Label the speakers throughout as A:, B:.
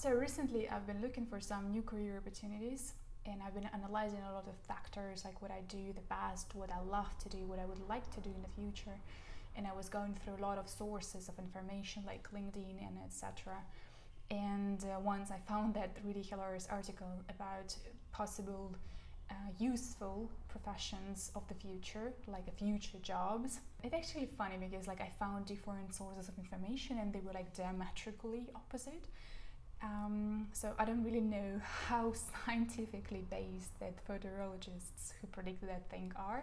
A: So recently I've been looking for some new career opportunities, and I've been analyzing a lot of factors like what I do the best, what I love to do, what I would like to do in the future. And I was going through a lot of sources of information like LinkedIn and etc. And once I found that really hilarious article about possible useful professions of the future, like future jobs. It's actually funny because like I found different sources of information and they were like diametrically opposite. So I don't really know how scientifically based that futurologists who predicted that thing are.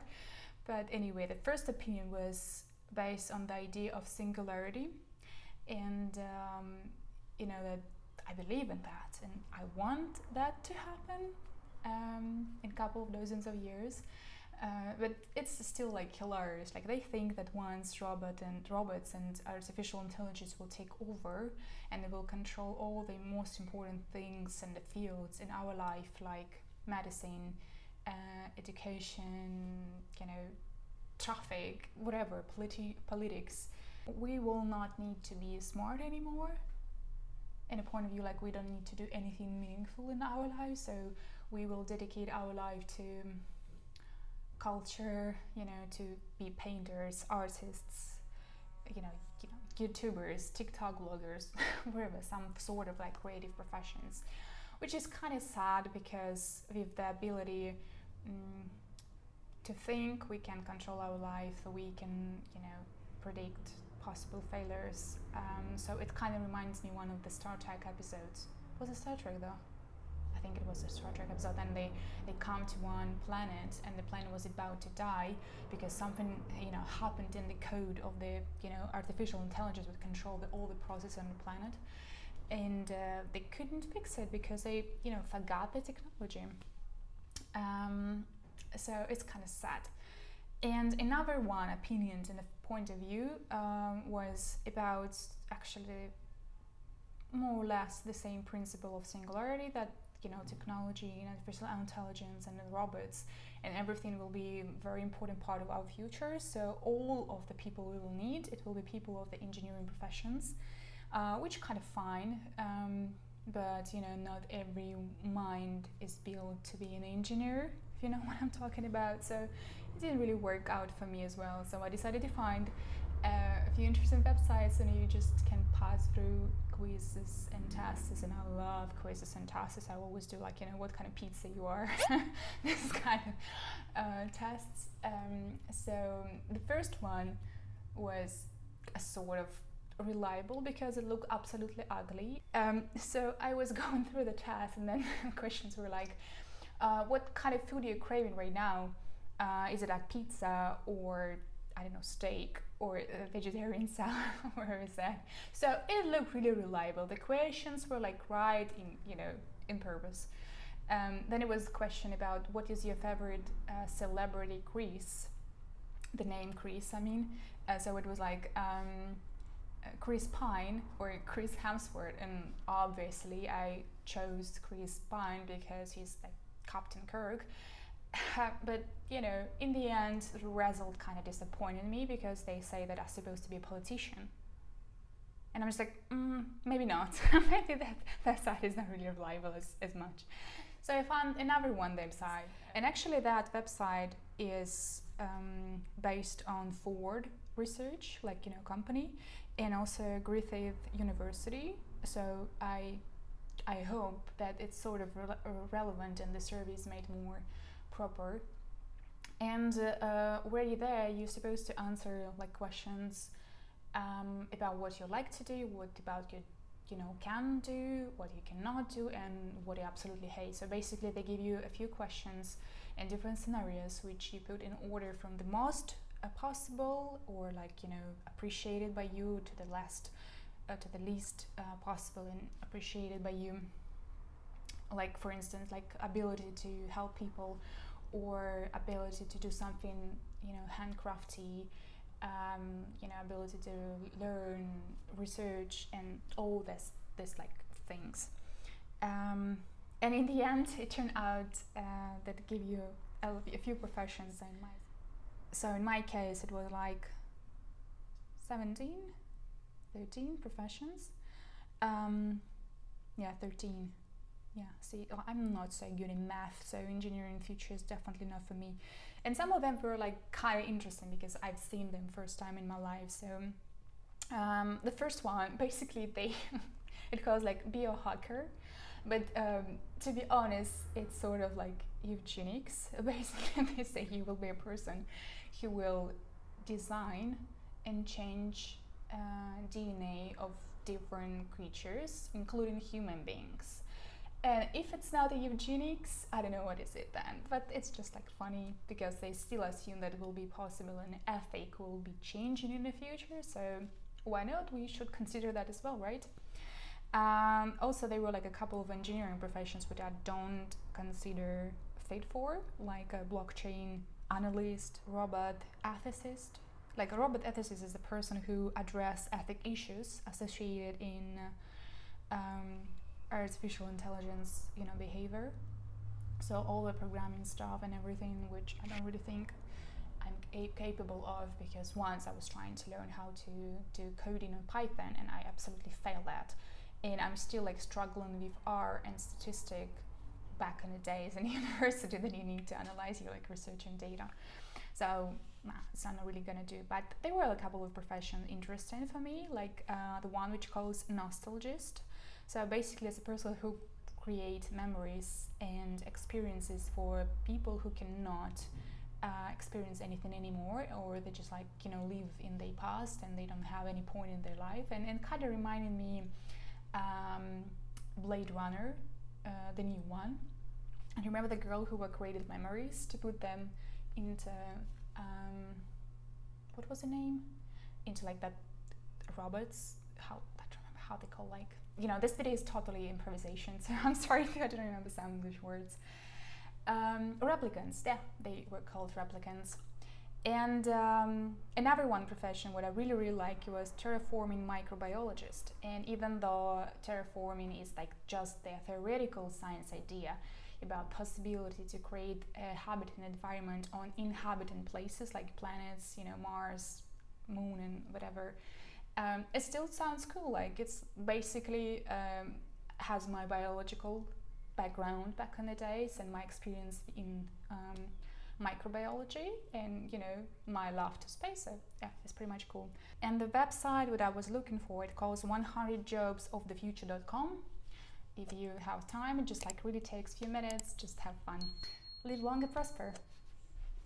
A: But anyway, the first opinion was based on the idea of singularity, and that I believe in that, and I want that to happen in a couple of dozens of years. But it's still like hilarious. Like they think that once robots and artificial intelligence will take over and they will control all the most important things and the fields in our life, like medicine, education, traffic, whatever, politics, we will not need to be smart anymore. In a point of view, like we don't need to do anything meaningful in our lives, so we will dedicate our life to culture, to be painters, artists, YouTubers, TikTok bloggers, whatever, some sort of like creative professions, which is kind of sad because with the ability to think, we can control our life, we can, predict possible failures. So it kind of reminds me one of the Star Trek episodes. Was it Star Trek though? I think it was a Star Trek episode, and they come to one planet and the planet was about to die because something happened in the code of the artificial intelligence would control all the process on the planet, and they couldn't fix it because they forgot the technology. So it's kind of sad. And another one opinion and a point of view was about actually more or less the same principle of singularity, that technology and artificial intelligence and robots and everything will be a very important part of our future. So all of the people we will need, it will be people of the engineering professions, which kind of fine, but not every mind is built to be an engineer, if you know what I'm talking about. So it didn't really work out for me as well. So I decided to find a few interesting websites, and you just can pass through quizzes and tests, and I love quizzes and tests. I always do like what kind of pizza you are, this kind of tests. So the first one was a sort of reliable because it looked absolutely ugly. So I was going through the test, and then questions were like, what kind of food are you craving right now? Is it like pizza or I don't know, steak or vegetarian salad, whatever is that. So it looked really reliable. The questions were like right in purpose. Then it was a question about what is your favorite celebrity Chris, the name Chris, I mean. So it was like Chris Pine or Chris Hemsworth, and obviously I chose Chris Pine because he's like Captain Kirk. But in the end, the result kind of disappointed me because they say that I'm supposed to be a politician, and I'm just like, maybe not. Maybe that side is not really reliable as much. So I found another one website, and actually that website is based on Ford research, like company, and also Griffith University. So I hope that it's sort of relevant and the survey is made more proper. And already there you're supposed to answer like questions about what you like to do, what about you can do, what you cannot do, and what you absolutely hate. So basically they give you a few questions and different scenarios which you put in order from the most possible or like appreciated by you to the least possible and appreciated by you. Like for instance, like ability to help people, or ability to do something handcrafty, ability to learn, research, and all this like things. And in the end, it turned out that give you a few professions. So in my case, it was like 13 professions. Yeah, 13. Yeah, see, I'm not so good in math, so engineering future is definitely not for me. And some of them were like kind of interesting because I've seen them first time in my life. So the first one, basically, they it calls like biohacker, but to be honest, it's sort of like eugenics. Basically, they say you will be a person who will design and change DNA of different creatures, including human beings. And if it's not a eugenics, I don't know what is it then. But it's just like funny because they still assume that it will be possible and ethic will be changing in the future. So why not? We should consider that as well, right? Also, there were like a couple of engineering professions which I don't consider fit for, like a blockchain analyst, robot ethicist. Like a robot ethicist is the person who address ethic issues associated in artificial intelligence, behavior. So all the programming stuff and everything, which I don't really think I'm capable of, because once I was trying to learn how to do coding in Python and I absolutely failed that. And I'm still like struggling with R and statistic back in the days in university that you need to analyze your like research and data. So it's not really gonna do. But there were a couple of professions interesting for me, like the one which calls nostalgist. So basically, it's a person who create memories and experiences for people who cannot experience anything anymore, or they just like live in their past and they don't have any point in their life. And kind of reminded me Blade Runner, the new one. And remember the girl who created memories to put them into what was the name? Into like that robots. I don't remember how they call like. This video is totally improvisation, so I'm sorry if I don't remember some English words. Replicants, yeah, they were called replicants. And another one profession, what I really, really like, was terraforming microbiologist. And even though terraforming is like just the theoretical science idea about possibility to create a habitat environment on inhabited places like planets, Mars, Moon, and whatever, it still sounds cool. Like it's basically has my biological background back in the days and my experience in microbiology and my love to space. So yeah, it's pretty much cool. And the website what I was looking for, it calls 100jobsofthefuture.com. If you have time, it just like really takes a few minutes. Just have fun. Live long and prosper.